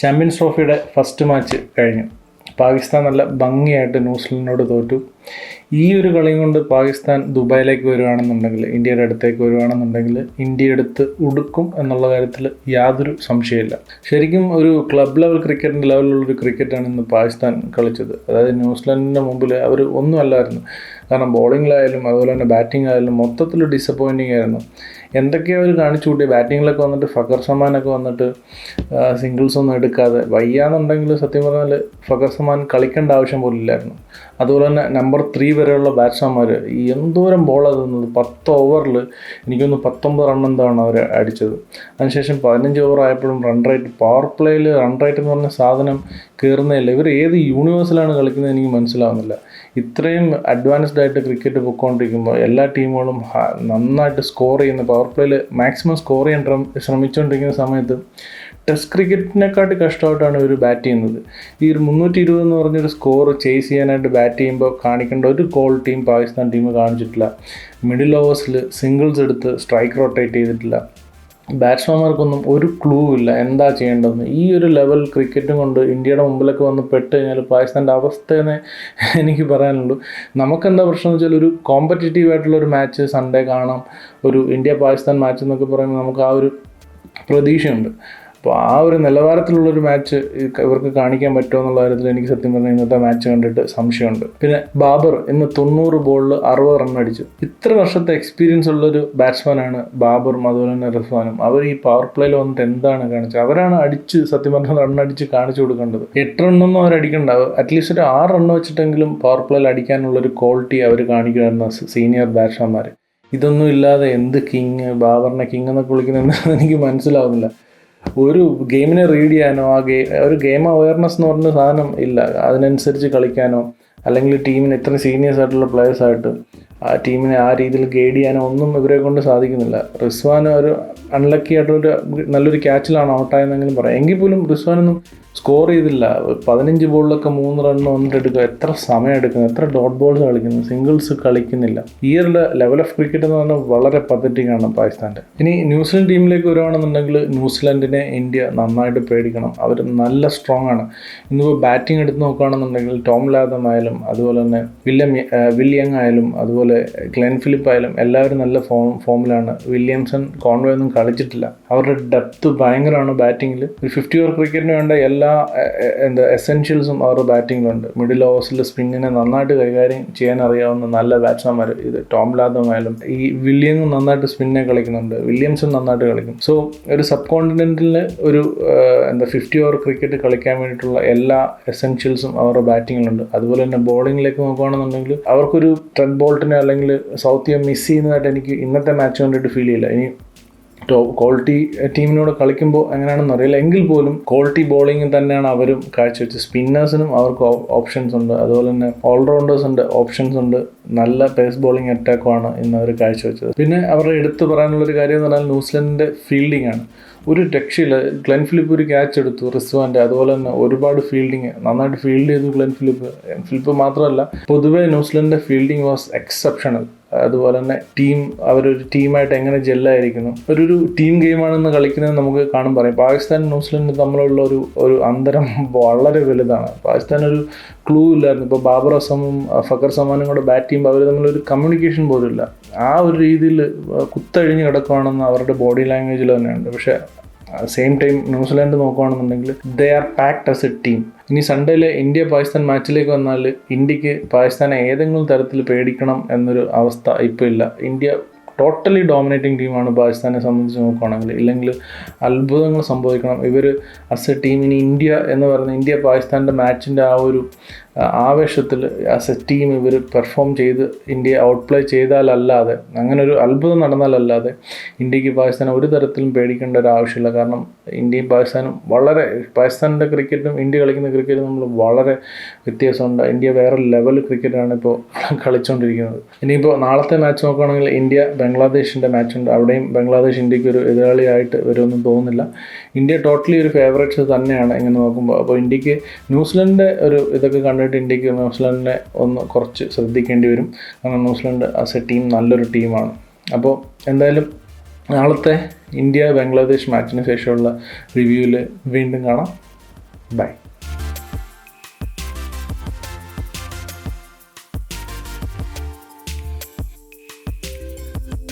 Champions ട്രോഫിയുടെ first match കഴിഞ്ഞു. പാകിസ്ഥാൻ നല്ല ഭംഗിയായിട്ട് ന്യൂസിലൻഡിനോട് തോറ്റു. ഈ ഒരു കളിയും കൊണ്ട് പാകിസ്ഥാൻ ദുബായിലേക്ക് വരുവാണെന്നുണ്ടെങ്കിൽ, ഇന്ത്യയുടെ അടുത്തേക്ക് വരുവാണെന്നുണ്ടെങ്കിൽ ഇന്ത്യ എടുത്ത് ഉടുക്കും എന്നുള്ള കാര്യത്തിൽ യാതൊരു സംശയമില്ല. ശരിക്കും ഒരു ക്ലബ് ലെവൽ ക്രിക്കറ്റിൻ്റെ ലെവലിലുള്ളൊരു ക്രിക്കറ്റാണ് ഇന്ന് പാകിസ്ഥാൻ കളിച്ചത്. അതായത് ന്യൂസിലൻഡിൻ്റെ മുമ്പിൽ അവർ ഒന്നുമല്ലായിരുന്നു. കാരണം ബോളിങ്ങിലായാലും അതുപോലെ തന്നെ ബാറ്റിംഗ് ആയാലും മൊത്തത്തിൽ ഡിസപ്പോയിൻറ്റിങ് ആയിരുന്നു. എന്തൊക്കെയോ അവർ കാണിച്ചു കൂട്ടി. ബാറ്റിങ്ങിലൊക്കെ വന്നിട്ട് ഫഖർ സമാനൊക്കെ വന്നിട്ട് സിംഗിൾസ് ഒന്നും എടുക്കാതെ, വയ്യാന്നുണ്ടെങ്കിൽ സത്യം പറഞ്ഞാൽ ഫഖർ സമാൻ കളിക്കേണ്ട ആവശ്യം പോലും ഇല്ലായിരുന്നു. അതുപോലെ തന്നെ നമ്പർ 3 വരെയുള്ള ബാറ്റ്സ്മാൻമാർ എന്തോരം ബോളാണ് തന്നത്. 10 ഓവറിൽ എനിക്കൊന്ന് 19 റൺ എന്താണ് അവർ അടിച്ചത്. അതിനുശേഷം 15 ഓവർ ആയപ്പോഴും റൺ റേറ്റ്, പവർ പ്ലേയിൽ റൺ റേറ്റ് എന്ന് പറഞ്ഞ സാധനം കയറുന്നില്ല. ഇവർ ഏത് യൂണിവേഴ്സിലാണ് കളിക്കുന്നത് എനിക്ക് മനസ്സിലാവുന്നില്ല. ഇത്രയും അഡ്വാൻസ്ഡ് ആയിട്ട് ക്രിക്കറ്റ് പൊയ്ക്കൊണ്ടിരിക്കുമ്പോൾ എല്ലാ ടീമുകളും നന്നായിട്ട് സ്കോർ ചെയ്യുന്ന, പവർ പ്ലേയിൽ മാക്സിമം സ്കോർ ചെയ്യാൻ ശ്രമിച്ചുകൊണ്ടിരിക്കുന്ന സമയത്ത് ടെസ്റ്റ് ക്രിക്കറ്റിനെക്കാട്ടി കഷ്ടമായിട്ടാണ് ഇവർ ബാറ്റ് ചെയ്യുന്നത്. ഈ ഒരു 320 എന്ന് പറഞ്ഞൊരു സ്കോർ ചേസ് ചെയ്യാനായിട്ട് ബാറ്റ് ചെയ്യുമ്പോൾ കാണിക്കേണ്ട ഒരു ക്വാളിറ്റിയും പാകിസ്ഥാൻ ടീം കാണിച്ചിട്ടില്ല. മിഡിൽ ഓവേഴ്സിൽ സിംഗിൾസ് എടുത്ത് സ്ട്രൈക്ക് റൊട്ടേറ്റ് ചെയ്തിട്ടില്ല. ബാറ്റ്സ്മാൻമാർക്കൊന്നും ഒരു ക്ലൂ ഇല്ല എന്താ ചെയ്യേണ്ടതെന്ന്. ഈ ഒരു ലെവൽ ക്രിക്കറ്റും കൊണ്ട് ഇന്ത്യയുടെ മുമ്പിലൊക്കെ വന്ന് പെട്ട് കഴിഞ്ഞാൽ പാകിസ്ഥാൻ്റെ അവസ്ഥയെന്നേ എനിക്ക് പറയാനുള്ളൂ. നമുക്കെന്താ പ്രശ്നം എന്ന് വെച്ചാൽ, ഒരു കോമ്പറ്റീറ്റീവ് ആയിട്ടുള്ളൊരു മാച്ച് സൺഡേ കാണാം. ഒരു ഇന്ത്യ പാകിസ്ഥാൻ മാച്ച് എന്നൊക്കെ പറയുമ്പോൾ നമുക്ക് ആ ഒരു പ്രതീക്ഷയുണ്ട്. അപ്പോൾ ആ ഒരു നിലവാരത്തിലുള്ളൊരു മാച്ച് ഇവർക്ക് കാണിക്കാൻ പറ്റുമോ എന്നുള്ള കാര്യത്തിൽ എനിക്ക് സത്യം പറഞ്ഞാൽ ഇന്നത്തെ മാച്ച് കണ്ടിട്ട് സംശയമുണ്ട്. പിന്നെ ബാബർ ഇന്ന് 90 ബോളിൽ 60 റൺ അടിച്ചു. ഇത്ര വർഷത്തെ എക്സ്പീരിയൻസ് ഉള്ളൊരു ബാറ്റ്സ്മാനാണ് ബാബറും അതുപോലെ തന്നെ റിസ്വാനും. അവർ ഈ പവർ പ്ലേയിൽ വന്നിട്ട് എന്താണ് കാണിച്ചത്? അവരാണ് അടിച്ച് സത്യം പറഞ്ഞാൽ റൺ അടിച്ച് കാണിച്ചു കൊടുക്കേണ്ടത്. 8 റണ്ണൊന്നും അവർ അടിക്കണ്ട, അറ്റ്ലീസ്റ്റ് ഒരു 6 റണ്ണ് വെച്ചിട്ടെങ്കിലും പവർ പ്ലേയിൽ അടിക്കാനുള്ളൊരു ക്വാളിറ്റി അവർ കാണിക്കുമായിരുന്നു ഒരു ബാറ്റ്സ്മാൻമാർ. ഇതൊന്നും ഇല്ലാതെ എന്ത് കിങ്, ബാബറിനെ കിങ് എന്നൊക്കെ വിളിക്കുന്നതെന്ന് എനിക്ക് മനസ്സിലാവുന്നില്ല. ഒരു ഗെയിമിനെ റീഡ് ചെയ്യാനോ ഒരു ഗെയിം അവയർനെസ് എന്ന് പറഞ്ഞ സാധനം ഇല്ല. അതിനനുസരിച്ച് കളിക്കാനോ അല്ലെങ്കിൽ ടീമിന് ഇത്ര സീനിയേഴ്സ് ആയിട്ടുള്ള പ്ലെയേഴ്സായിട്ട് ആ ടീമിനെ ആ രീതിയിൽ ഗൈഡ് ചെയ്യാനോ ഒന്നും ഇവരെ കൊണ്ട് സാധിക്കുന്നില്ല. റിസ്വാൻ ഒരു അൺലക്കി ആയിട്ടൊരു നല്ലൊരു ക്യാച്ചിലാണ് ഔട്ടായെന്നെങ്കിലും പറയാം. എങ്കിൽ പോലും റിസ്വാനൊന്നും സ്കോർ ചെയ്തില്ല. 15 ബോളിലൊക്കെ 3 റണ്ണ് വന്നിട്ട് എടുക്കുക. എത്ര സമയം എടുക്കുന്നു, എത്ര ഡോട്ട് ബോൾസ് കളിക്കുന്നു, സിംഗിൾസ് കളിക്കുന്നില്ല. ഈ ഒരു ലെവൽ ഓഫ് ക്രിക്കറ്റ് എന്ന് പറഞ്ഞാൽ വളരെ പതറ്റിക്കാണ് പാകിസ്ഥാൻ്റെ. ഇനി ന്യൂസിലൻഡ് ടീമിലേക്ക് വരുവാണെന്നുണ്ടെങ്കിൽ ന്യൂസിലൻഡിനെ ഇന്ത്യ നന്നായിട്ട് പേടിക്കണം. അവർ നല്ല സ്ട്രോങ് ആണ്. ഇന്നിപ്പോൾ ബാറ്റിംഗ് എടുത്ത് നോക്കുകയാണെന്നുണ്ടെങ്കിൽ ടോം ലാഥം ആയാലും അതുപോലെ തന്നെ വില്യങ് ആയാലും അതുപോലെ ഗ്ലെൻ ഫിലിപ്പ് ആയാലും എല്ലാവരും നല്ല ഫോമിലാണ്. വില്യംസൺ, കോൺവേ ഒന്നും കളിച്ചിട്ടില്ല. അവരുടെ ഡെപ്ത് ഭയങ്കരമാണ് ബാറ്റിങ്ങിൽ. ഒരു 50 ഓവർ ക്രിക്കറ്റിന് വേണ്ട എല്ലാ എസെൻഷ്യൽസും അവരുടെ ബാറ്റിങ്ങിലുണ്ട്. മിഡിൽ ഓവേഴ്സിൽ സ്പിന്നിനെ നന്നായിട്ട് കൈകാര്യം ചെയ്യാൻ അറിയാവുന്ന നല്ല ബാറ്റ്സ്മാൻമാർ, ഇത് ടോം ലാഥം ആയാലും ഈ വില്യങ്ങും നന്നായിട്ട് സ്പിന്നെ കളിക്കുന്നുണ്ട്, വില്യംസും നന്നായിട്ട് കളിക്കും. സോ ഒരു സബ് കോണ്ടിനെന്റിൽ ഒരു 50 ഓവർ ക്രിക്കറ്റ് കളിക്കാൻ വേണ്ടിയിട്ടുള്ള എല്ലാ എസെൻഷ്യൽസും അവരുടെ ബാറ്റിങ്ങിലുണ്ട്. അതുപോലെ തന്നെ ബോളിങ്ങിലേക്ക് നോക്കുകയാണെന്നുണ്ടെങ്കിൽ അവർക്കൊരു ട്രെഡ് ബോൾട്ടിനെ അല്ലെങ്കിൽ സൗത്തിയെ മിസ് ചെയ്യുന്നതായിട്ട് എനിക്ക് ഇന്നത്തെ മാച്ച് കണ്ടിട്ട് ഫീൽ ചെയ്യില്ല. ഇനി ക്വാളിറ്റി ടീമിനോട് കളിക്കുമ്പോൾ എങ്ങനെയാണെന്ന് അറിയില്ല, എങ്കിൽ പോലും ക്വാളിറ്റി ബോളിംഗ് തന്നെയാണ് അവരും കാഴ്ചവെച്ചത്. സ്പിന്നേഴ്സിനും അവർക്ക് ഓപ്ഷൻസ് ഉണ്ട്, അതുപോലെ തന്നെ ഓൾറൗണ്ടേഴ്സിൻ്റെ ഓപ്ഷൻസ് ഉണ്ട്. നല്ല പേസ് ബോളിംഗ് അറ്റാക്കുമാണ് ഇന്ന് അവർ കാഴ്ചവെച്ചത്. പിന്നെ അവരുടെ എടുത്തു പറയാനുള്ളൊരു കാര്യം എന്ന് പറഞ്ഞാൽ ന്യൂസിലൻഡിൻ്റെ ഫീൽഡിംഗ് ആണ്. ഒരു രക്ഷയിൽ ഗ്ലെൻ ഫിലിപ്പ് ഒരു ക്യാച്ച് എടുത്തു റിസ്വാൻ്റെ. അതുപോലെ തന്നെ ഒരുപാട് ഫീൽഡിങ് നന്നായിട്ട് ഫീൽഡ് ചെയ്തു ഗ്ലെൻ ഫിലിപ്പ് മാത്രമല്ല, പൊതുവേ ന്യൂസിലൻഡിൻ്റെ ഫീൽഡിങ് വാസ് എക്സെപ്ഷണൽ. അതുപോലെ തന്നെ അവരൊരു ടീമായിട്ട് എങ്ങനെ ജെല്ലായിരിക്കുന്നു, ഒരു ടീം ഗെയിമാണെന്ന് കളിക്കുന്നത് നമുക്ക് കാണും പറയും. പാകിസ്ഥാൻ ന്യൂസിലൻഡ് തമ്മിലുള്ള ഒരു അന്തരം വളരെ വലുതാണ്. പാകിസ്ഥാൻ ഒരു ക്ലൂ ഇല്ലായിരുന്നു. ഇപ്പോൾ ബാബർ അസമും ഫഖർ സമാനും കൂടെ ബാറ്റ് ചെയ്യുമ്പോൾ അവർ തമ്മിലൊരു കമ്മ്യൂണിക്കേഷൻ പോലും ഇല്ല. ആ ഒരു രീതിയിൽ കുത്തഴിഞ്ഞ് കിടക്കുകയാണെന്ന് അവരുടെ ബോഡി ലാംഗ്വേജിൽ തന്നെയുണ്ട്. പക്ഷേ സെയിം ടൈം ന്യൂസിലാൻഡ് നോക്കുകയാണെന്നുണ്ടെങ്കിൽ they are packed as A team. ഇനി സൺഡേയിലെ ഇന്ത്യ പാകിസ്ഥാൻ മാച്ചിലേക്ക് വന്നാൽ ഇന്ത്യക്ക് പാകിസ്ഥാനെ ഏതെങ്കിലും തരത്തിൽ പേടിക്കണം എന്നൊരു അവസ്ഥ ഇപ്പോൾ ഇല്ല. ഇന്ത്യ ടോട്ടലി ഡോമിനേറ്റിംഗ് ടീമാണ് പാകിസ്ഥാനെ സംബന്ധിച്ച് നോക്കുകയാണെങ്കിൽ. ഇല്ലെങ്കിൽ അത്ഭുതങ്ങൾ സംഭവിക്കണം. ഇവർ ആസ് എ ടീം, ഇനി ഇന്ത്യ എന്ന് പറയുന്ന ഇന്ത്യ പാകിസ്ഥാൻ്റെ മാച്ചിൻ്റെ ആ ഒരു ആവേശത്തിൽ ആസ് എ ടീം ഇവർ പെർഫോം ചെയ്ത് ഇന്ത്യയെ ഔട്ട്പ്ലേ ചെയ്താലല്ലാതെ, അങ്ങനെ ഒരു അത്ഭുതം നടന്നാലല്ലാതെ ഇന്ത്യക്ക് പാകിസ്ഥാനെ ഒരു തരത്തിലും പേടിക്കേണ്ട ഒരു ആവശ്യമില്ല. കാരണം ഇന്ത്യയും പാകിസ്ഥാനും പാകിസ്ഥാൻ്റെ ക്രിക്കറ്റും ഇന്ത്യ കളിക്കുന്ന ക്രിക്കറ്റും നമ്മൾ വളരെ വ്യത്യാസമുണ്ട്. ഇന്ത്യ വേറെ ലെവൽ ക്രിക്കറ്റാണ് ഇപ്പോൾ കളിച്ചുകൊണ്ടിരിക്കുന്നത്. ഇനിയിപ്പോൾ നാളത്തെ മാച്ച് നോക്കുകയാണെങ്കിൽ ഇന്ത്യ ബംഗ്ലാദേശിൻ്റെ മാച്ചുണ്ട്. അവിടെയും ബംഗ്ലാദേശ് ഇന്ത്യക്ക് ഒരു എതിരാളിയായിട്ട് വരുമെന്നും തോന്നുന്നില്ല. ഇന്ത്യ ടോട്ടലി ഒരു ഫേവറേറ്റ്സ് തന്നെയാണ് ഇങ്ങനെ നോക്കുമ്പോൾ. അപ്പോൾ ഇന്ത്യക്ക് ന്യൂസിലൻഡിൻ്റെ ഒരു ഇതൊക്കെ കണ്ടിട്ട് ഇന്ത്യക്ക് ന്യൂസിലൻഡിനെ ഒന്ന് കുറച്ച് ശ്രദ്ധിക്കേണ്ടി വരും. കാരണം ന്യൂസിലൻഡ് ആസ് എ ടീം നല്ലൊരു ടീമാണ്. അപ്പോൾ എന്തായാലും നാളത്തെ ഇന്ത്യ ബംഗ്ലാദേശ് മാച്ചിന് ശേഷമുള്ള റിവ്യൂവിൽ വീണ്ടും കാണാം. ബൈ.